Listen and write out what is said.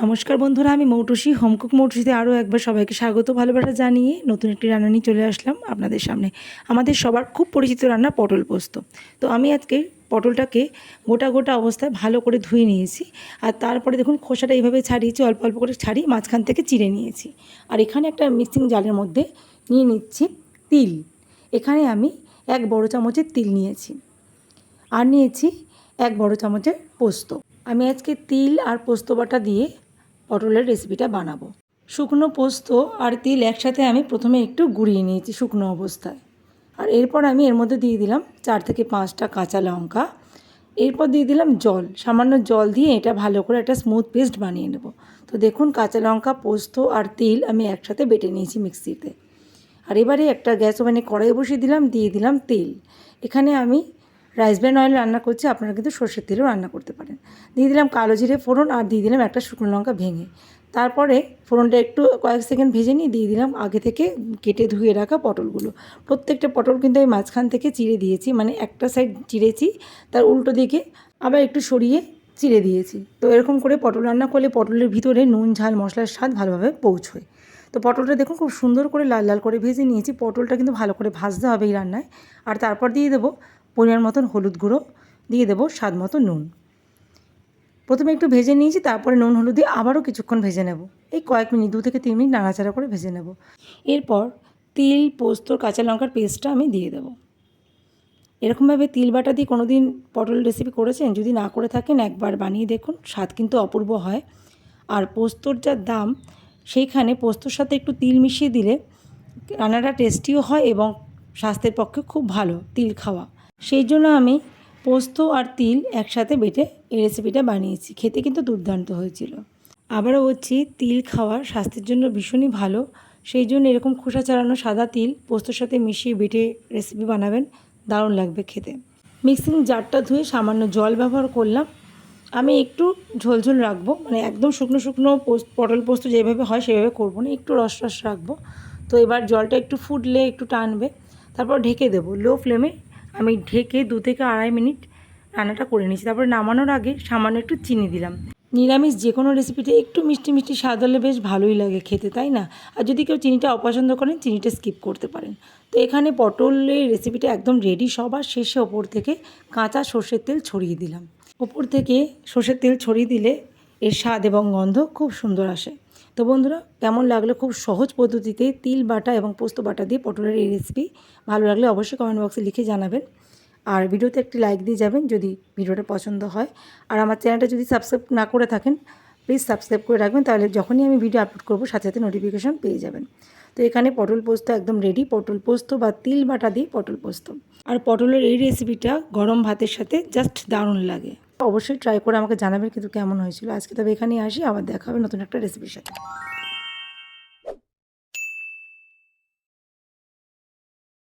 নমস্কার বন্ধুরা, আমি মৌটুসী হোমকুক মৌটুসিতে আরও একবার সবাইকে স্বাগত ভালোবাসা জানিয়ে নতুন একটি রান্না নিয়ে চলে আসলাম আপনাদের সামনে। আমাদের সবার খুব পরিচিত রান্না পটল পোস্ত। তো আমি আজকে পটলটাকে গোটা গোটা অবস্থায় ভালো করে ধুয়ে নিয়েছি। আর তারপরে দেখুন খোসাটা এইভাবে ছাড়িয়েছি, অল্প অল্প করে ছাড়িয়ে মাঝখান থেকে চিড়ে নিয়েছি। আর এখানে একটা মিক্সিং জারের মধ্যে নিয়ে নিচ্ছি তিল। এখানে আমি 1 বড় চামচের তিল নিয়েছি, আর নিয়েছি 1 বড় চামচের পোস্ত। আমি আজকে তিল আর পোস্ত বাটা দিয়ে পটলের রেসিপিটা বানাবো। শুকনো পোস্ত আর তিল একসাথে আমি প্রথমে একটু গুঁড়িয়ে নিয়েছি শুকনো অবস্থায়। আর এরপর আমি এর মধ্যে দিয়ে দিলাম 4 থেকে 5টা কাঁচা লঙ্কা। এরপর দিয়ে দিলাম জল, সামান্য জল দিয়ে এটা ভালো করে একটা স্মুথ পেস্ট বানিয়ে নেব। তো দেখুন কাঁচা লঙ্কা, পোস্ত আর তিল আমি একসাথে বেটে নিয়েছি মিক্সিতে। আর এবারে একটা গ্যাস ওভেনে কড়াই বসিয়ে দিলাম, দিয়ে দিলাম তেল। এখানে আমি রাইস ব্র্যান অয়েল রান্না করছি, আপনারা কিন্তু সর্ষের তেলেও রান্না করতে পারেন। দিয়ে দিলাম কালো জিরে ফোড়ন, আর দিয়ে দিলাম একটা শুকনো লঙ্কা ভেঙে। তারপরে ফোড়নটা একটু কয়েক সেকেন্ড ভেজে নিয়ে দিয়ে দিলাম আগে থেকে কেটে ধুয়ে রাখা পটলগুলো। প্রত্যেকটা পটল কিন্তু আমি মাঝখান থেকে চিড়ে দিয়েছি, মানে একটা সাইড চিড়েছি, তার উল্টো দিকে আবার একটু সরিয়ে চিড়ে দিয়েছি। তো এরকম করে পটল রান্না করলে পটলের ভিতরে নুন, ঝাল, মশলার স্বাদ ভালোভাবে পৌঁছয়। তো পটলটা দেখুন খুব সুন্দর করে লাল লাল করে ভেজে নিয়েছি। পটলটা কিন্তু ভালো করে ভাজতে হবে এই রান্নায়। আর তারপর দিয়ে দেবো পরিমাণ মতন হলুদ গুঁড়ো, দিয়ে দেবো স্বাদ মতো নুন। প্রথমে একটু ভেজে নিয়েছি, তারপরে নুন হলুদ দিয়ে আবারও কিছুক্ষণ ভেজে নেব। এই কয়েক মিনিট 2 থেকে 3 মিনিট নাড়াচাড়া করে ভেজে নেব। এরপর তিল, পোস্ত, কাঁচা লঙ্কার পেস্টটা আমি দিয়ে দেবো। এরকমভাবে তিল বাটা দিয়ে কোনো দিন পটল রেসিপি করেছেন? যদি না করে থাকেন একবার বানিয়ে দেখুন, স্বাদ কিন্তু অপূর্ব হয়। আর পোস্তর যা দাম, সেইখানে পোস্তর সাথে একটু তিল মিশিয়ে দিলে রান্নাটা টেস্টিও হয় এবং স্বাস্থ্যের পক্ষে খুব ভালো তিল খাওয়া। সেই জন্য আমি পোস্ত আর তিল একসাথে বেটে এই রেসিপিটা বানিয়েছি। খেতে কিন্তু দুর্দান্ত হয়েছিল। আবারও বলছি, তিল খাওয়া স্বাস্থ্যের জন্য ভীষণই ভালো। সেই জন্য এরকম খোসা ছাড়ানো সাদা তিল পোস্তর সাথে মিশিয়ে বেটে রেসিপি বানাবেন, দারুণ লাগবে খেতে। মিক্সিং জারটা ধুয়ে সামান্য জল ব্যবহার করলাম। আমি একটু ঝোলঝোল রাখবো, মানে একদম শুকনো শুকনো পটল পোস্ত যেভাবে হয় সেভাবে করবো না, একটু রস রস রাখবো। তো এবার জলটা একটু ফুটলে একটু টানবে, তারপর ঢেকে দেবো লো ফ্লেমে। আমি ঢেকে 2 থেকে 2.5 মিনিট রান্নাটা করে নিয়েছি। তারপরে নামানোর আগে সামান্য একটু চিনি দিলাম। নিরামিষ যে কোনো রেসিপিতে একটু মিষ্টি মিষ্টি স্বাদ হলে বেশ ভালোই লাগে খেতে, তাই না? আর যদি কেউ চিনিটা অপছন্দ করেন, চিনিটা স্কিপ করতে পারেন। তো এখানে পটলের রেসিপিটা একদম রেডি। সবার শেষে ওপর থেকে কাঁচা সর্ষের তেল ছড়িয়ে দিলাম। ওপর থেকে সর্ষের তেল ছড়িয়ে দিলে এর স্বাদ এবং গন্ধ খুব সুন্দর আসে। তো বন্ধুরা, কেমন লাগলো খুব সহজ পদ্ধতিতে তিল বাটা এবং পোস্ত বাটা দিয়ে পটলের এই রেসিপি? ভালো লাগলে অবশ্যই কমেন্ট বক্সে লিখে জানাবেন। আর ভিডিওতে একটি লাইক দিয়ে যাবেন যদি ভিডিওটা পছন্দ হয়। আর আমার চ্যানেলটা যদি সাবস্ক্রাইব না করে থাকেন, প্লিজ সাবস্ক্রাইব করে রাখবেন, তাহলে যখনই আমি ভিডিও আপলোড করব সাথে সাথে নোটিফিকেশন পেয়ে যাবেন। তো এখানে পটল পোস্ত একদম রেডি, পটল পোস্ত বা তিল বাটা দিয়ে পটল পোস্ত। আর পটলের এই রেসিপিটা গরম ভাতের সাথে জাস্ট দারুণ লাগে। অবশ্যই ট্রাই করে আমাকে জানাবেন কিন্তু কেমন হয়েছিল। আজকে তবে এখানেই আসি, আবার দেখা হবে নতুন একটা রেসিপির সাথে।